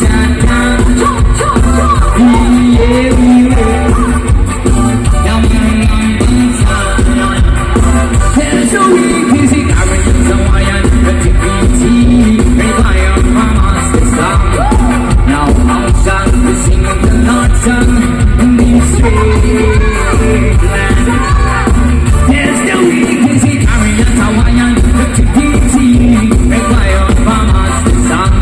sat down. Yeah, we were down on Zion. There's a week, busy carrying someone, but to be tea, require mama's to stop. Now outside, we're singing the Lord's song in these streets. There's the week, busy carrying someone, but to be tea, require mama's to stop.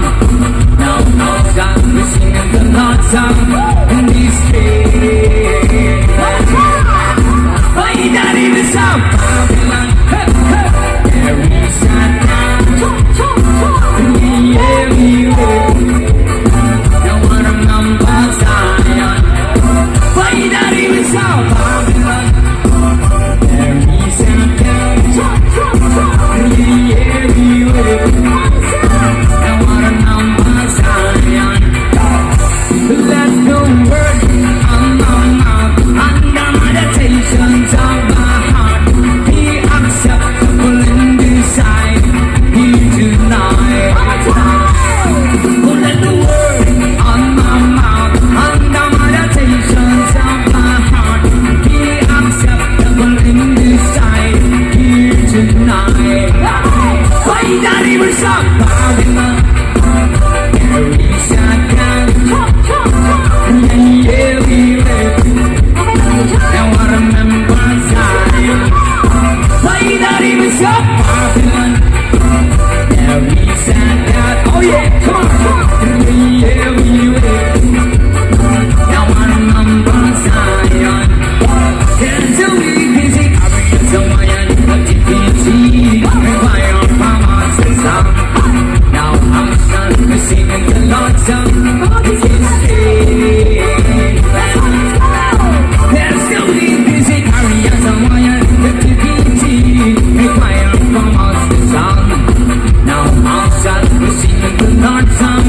Now outside, we're singing the Lord's song in these streets. Why not even stop? Babylon, hey, hey. There we sat down. Yeah, we were. Now what a number Zion. Why not even stop? Babylon. There we sat down. Yeah, we were. Now what a number Zion. Let the word on my mouth under meditations of my heart be acceptable in this sight here tonight. Oh, let the word on my mouth under meditations of my heart be acceptable in this sight here tonight. Why not even stop? Babylon, there we sat down. Yeah, we were. Now I remember Zion. Why not even stop? Babylon, there we sat down. Oh yeah, come on. Yeah, we were. Now I remember Zion. There's a week busy carrying someone, but you can't see. Require mama's to stop. Now I'm son, we're singing the Lord's song. It's his There's still week busy carrying someone, but you can't see. Require mama's to stop. Now I'm son, we're singing the Lord's song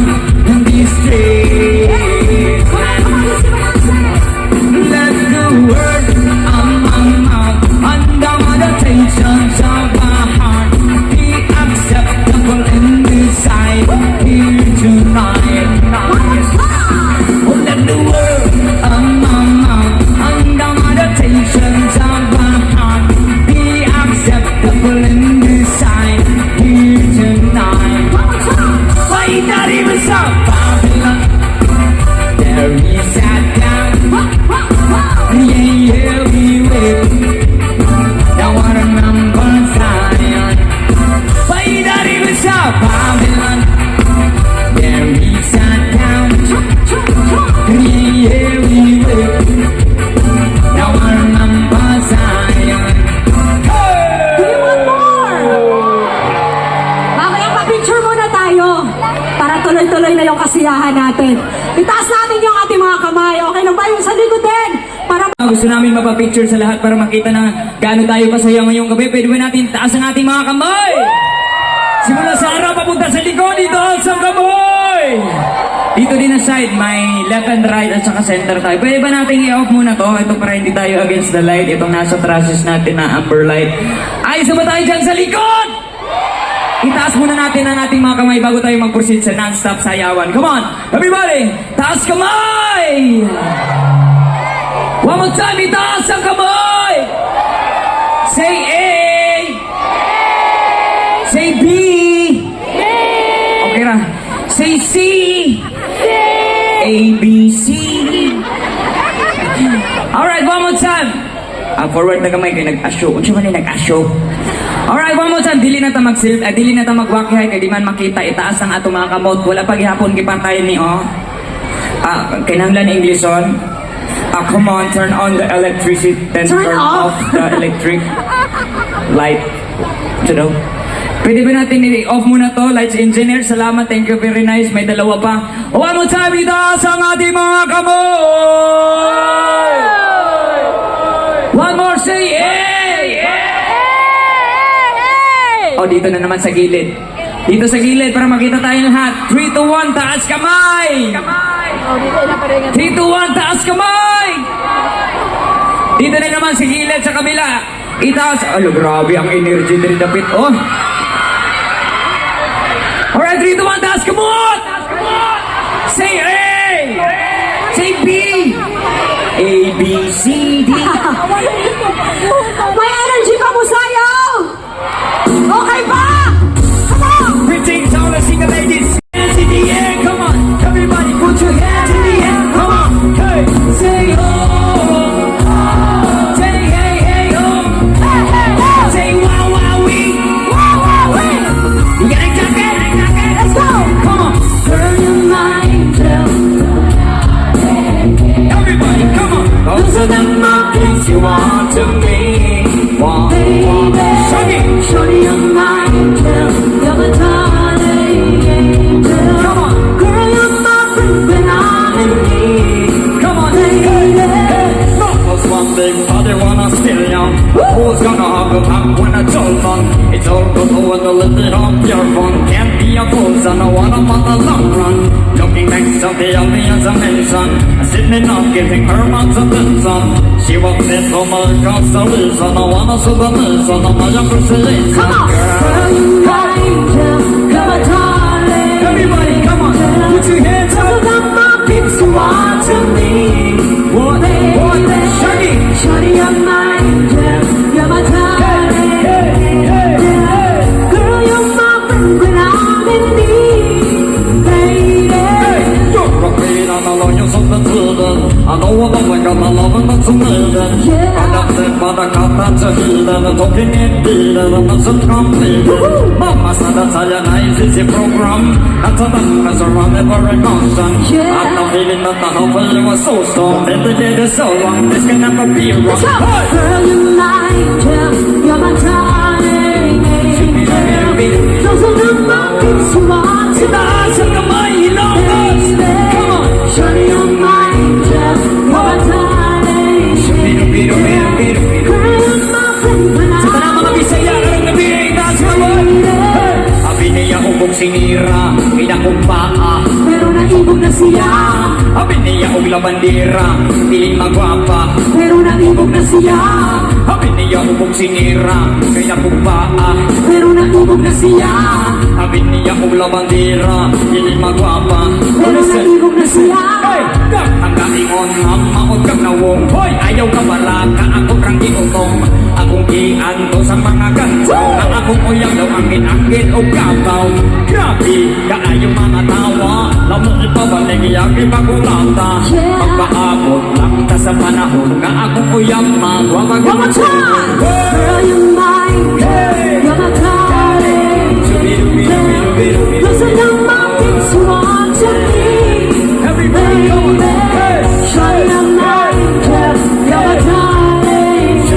in these streets. Let the word on my mouth under meditations of my heart be acceptable in this sight here tonight. Oh, let the word on my mouth under meditations of my heart be acceptable in this sight here tonight. Why not even stop? Babylon, there we sat down. Yeah, we were. Now I remember Zion. Why not even stop? Babylon, there we sat down. Yeah, we were. Now I remember Zion. Do you want more? Mamaya pa-picture muna tayo para tuloy-tuloy na yung kasiyahan natin. Itaas natin yung ating mga kamay. Okay lang ba yung sa likod din? Para Gusto namin mapapicture sa lahat para makita na gaano tayo kasaya ngayong gabi. Pwede ba natin taas ang ating mga kamay? Simula sa harap, papunta sa likod, dito sa kamay! Dito din ang side, may left and right at saka center tayo. Pwede ba natin i-off muna to? Ito para hindi tayo against the light. Itong nasa trusses natin na amber light. Ayos na ba tayo dyan sa likod? Itaas muna natin ang ating mga kamay bago tayo mag-proceed sa non-stop sayawan. Come on, everybody! Taas kamay! One more time, itaas ang kamay! Say A! Say B! Okay ra. Say C! A, B, C! Alright, one more time! Forward na kamay kayo, nag-asyo. Kung siya man ay nag-asyo. Alright, one more time. Dili na ta dili na ta magwakihay kay di man makita itaas ang ato mga kamot. Wala pa gihapon gipantay ni kinahanglan English on. Come on, turn on the electricity then turn off the electric light. You know? Pwede ba natin i-off muna to? Lights engineer, salamat, thank you, very nice. May dalawa pa. One more time, itaas ang ating mga kamot! One more, say hey! O, dito na naman sa gilid. Dito sa gilid para makita tayo lahat. 3, 2, 1, taas kamay! 3, 2, 1, taas kamay! Dito na naman sa gilid sa kabila. Itaas. Alo, grabe ang energy din dapit. Oh! Alright, 3, 2, 1, taas kamot! Say B. A, B, C, D. May energy pa mo sayaw! Okay ba? Come on! Pretty tall and single ladies. Hands in the air, come on. Everybody put your hands in the air, come on. Hey, say oh. Say hey, hey, oh. Hey, hey, hey! Say wow, wow, wee. Wow, wow, wait! You got a jacket? Let's go! Come on. Girl, you're my angel. Everybody, come on. Those are the markings you want to me. Baby, Shaggy. shorty, you're my angel. You're my darling angel. Come on. Girl, you're my friend when I'm in need. Come on. Hey, hey, hey. Cause one big body wanna steal ya. Who's gonna have a back when I told on? It's all good when the little on your phone. Can't be a fool, so I wanna on the long run. Looking next to the obvious I mentioned. Sitting up giving her months of attention. She walks in from a constellation. I wanna see the mission of my appreciation. Come on! Girl, you're my angel. You're my darling. Everybody, come on. Put your hands Those up. are my peeps you want to me. What? Baby, Shaggy. shorty, you're my angel. You're my darling. Hey, hey, hey. Girl, you're my friend when I'm in need. Baby. You're a queen and I love you something tiden. I know what I'm like, I'm loving that's a maiden. Yeah. I love it, but I got that's a heathen. I'm talking in beaten, I'm not so completed. Mama said that's how you nice is your program. That's a darkness around every emotion. Yeah. I'm not feeling that the help of you was so strong. Dedicated so long, this can never be wrong. Let's go. Hey! Girl, you're my angel. You're my darling angel. Those are the my peeps you want to In the eyes of the mighty lovers. Come on. shorty, you're my angel. You're my darling Biru, biru, biru, biru. Girl, you're my friend when I'm Sa tanang mga Bisaya, karong gabi, that's my word. Hey! Abi niya ubong sinira, pinakumpaa. pero naibog na siya. Abi niya og labandera, piling magwapa. Pero naibog na siya. Abi niya ubong sinira, pinakumpaa. Pero naibog na siya. Abi niya og labandera, piling magwapa. Pero naibog na siya. Hey! Ang kaingon nga maot kang nawong. Hoy! Ayaw ka wala ka ako rang iutong. Akong ianto sa mga ganto. Na akong uyang daw angin-angin o kabaw. Grabe, kaayong mga tawa. Lamang ipabalik iyagi magulata. Yeah. Magpaabot lang ta sa panahon. Na akong uyang magwa One more time. Girl, you're my angel. You're my darling. Those are the my peeps you want to me. Everybody, come on. Hey! Shorty, you're my angel. You're my darling.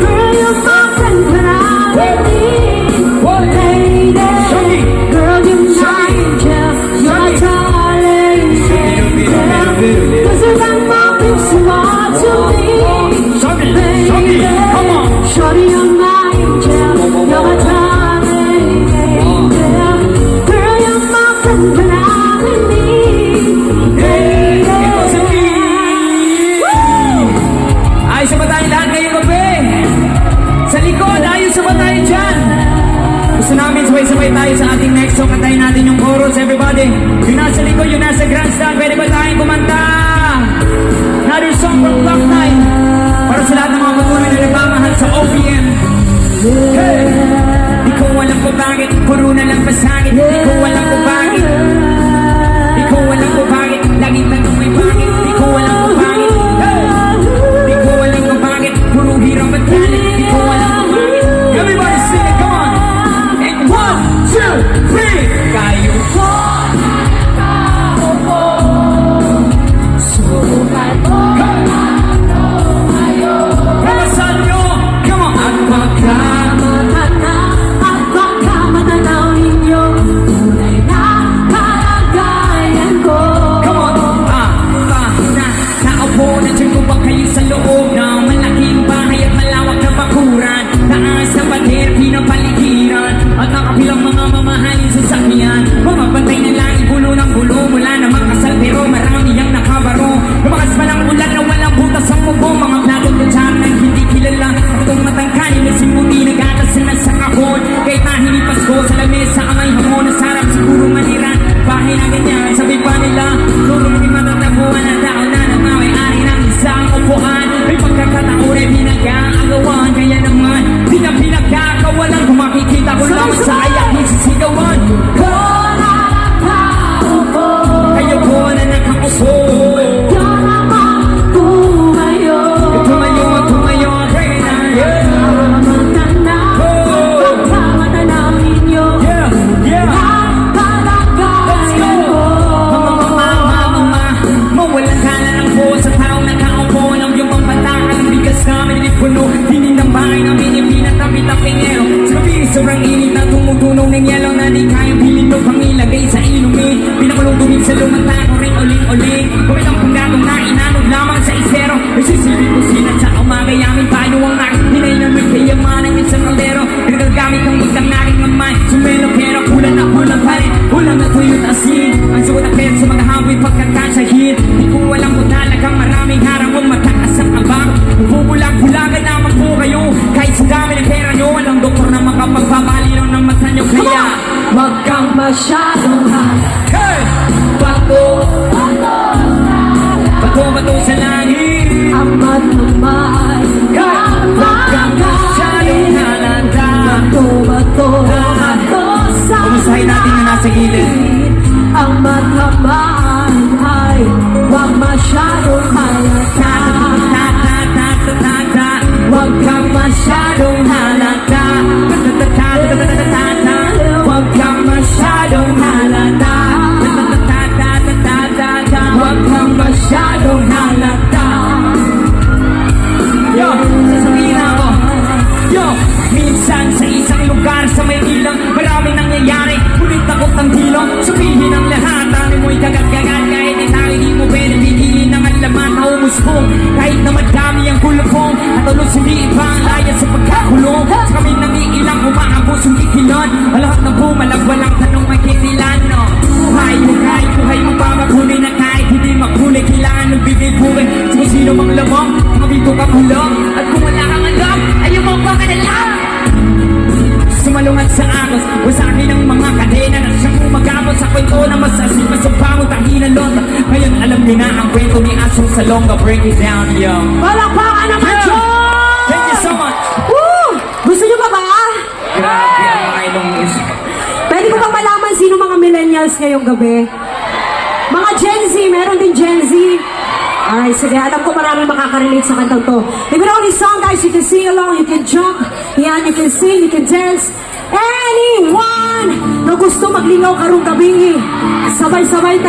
Girl, you're my friend when I'm in need. What? Lady. Shaggy. Girl, you're my angel. You're my darling. Those are the my peeps you want to me. Shaggy, Shaggy, come on. Shorty, you're my angel. You're my darling. ganyan. Sabi pa nila, turong di matatabuhan ang tao na nagmamay-ari ng isang upuan. May pagkakataon ay pinag-aagawan. Kaya naman, di na pinagkakawalan. Kung makikita ko lang sa ayak, sisigawan. Kayo po na nakaupo. Tumayo, kaya na, yeah. Yeah. Let's go! Mama, mawalang kala ng po sa taong nakaupo ng iyong pampatakal ng bigas namin ilipuno. Dinin ng bahay namin pinatapit-tapingero. Sabi, sobrang init na tumutunog ng yelo na di kayang pilito pang ilagay sa inumin. Pinakulong dumig sa lumantang ring uling-uling. Kumilang kung natong na inanod lamang sa isero. May sisilip ko sinat sa umaga yamin paano ang aking hinay na may kayamanan ng isang kaldero. Pinagagamit ng isang naking mamay. Sumelo pero kulang na kulang pa rin. Kulang na tuyot asin. Ang suot na pera sa mga hawin pagkakasahid. Di ko alam kung talagang maraming harang kung matakas ang abang. Bubulag-bulagan naman po kayo. Kahit sa dami ng pera nyo, walang doktor na makapagpapalinaw ng mata nyo. Kaya Wag kang masyadong hey! Bato sa langit. Ama't mamay. Wag kang masyadong halata. Bato sa Umusahin natin na nasa gilid. Ama't mamay ay wag masyadong halata. Wag kang masyadong halata. Wag kang masyadong halata. Wag kang masyadong halata. Yo, sasabihin ako. Yo, minsan sa isang lugar sa Maynila, maraming nangyayari. Ngunit takot ng hilong, sabihin ang lahat. Dami mo'y kagat-kagat kahit itaw hindi mo pwede bigyan ng alaman na umusbong. Kahit na madami ang kulupong at ulos hindi iba ang layan sa pagkakulong. Sa kami nangiilang umaabos yung ikilan. Lahat ng bumalag walang tanong may kinilan, no? Buhay magpapakulay na kahit hindi makulay. Kailangan ng bigay buhay sa kung sino mang lamang. Mga bito ka kulong at kung wala kang alam, ayaw mo pa ka na lang. Sumalungat sa agos, wasakin ang mga kadena na siyang umagabot sa kwento na masasin, masumpangot ang hinalot. Ngayon alam niyo na ang kwento ni Asong Salonga. Break it down, yo. Palakpakan naman, Yeah. John! Thank you so much. Woo! Gusto niyo pa ba? Grabe ang mga ilong is. Pwede ko ba malaman sino mga millennials ngayong gabi? Mga Gen Z, meron din Gen Z. Alright, sige, alam ko maraming makaka-relate sa kantang to. If you know this song, guys, you can sing along, you can jump, yan, you can sing, you can dance. Anyone na gusto maglingaw karong gabi, sabay-sabay tayo.